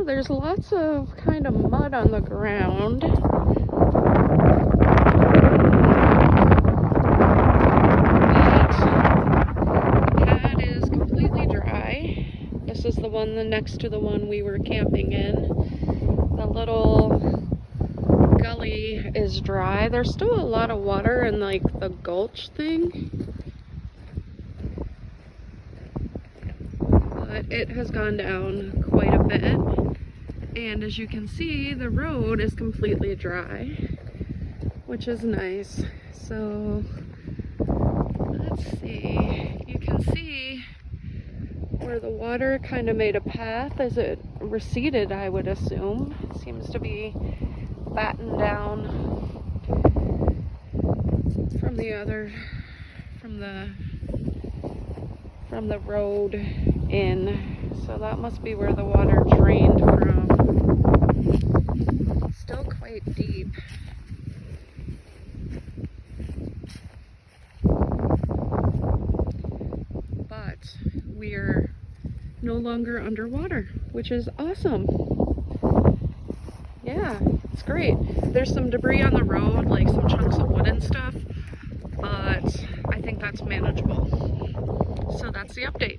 there's lots of kind of mud on the ground. The pad is completely dry. This is the one next to the one we were camping in. The little gully is dry. There's still a lot of water in like the gulch thing, but it has gone down quite a bit. And as you can see, the road is completely dry, which is nice. So let's see, you can see where the water kind of made a path as it receded, I would assume. It seems to be battened down from the road in. So that must be where the water drained from. Still quite deep. But we're no longer underwater, which is awesome. Yeah, it's great. There's some debris on the road, like some chunks of wood and stuff, but I think that's manageable. So that's the update.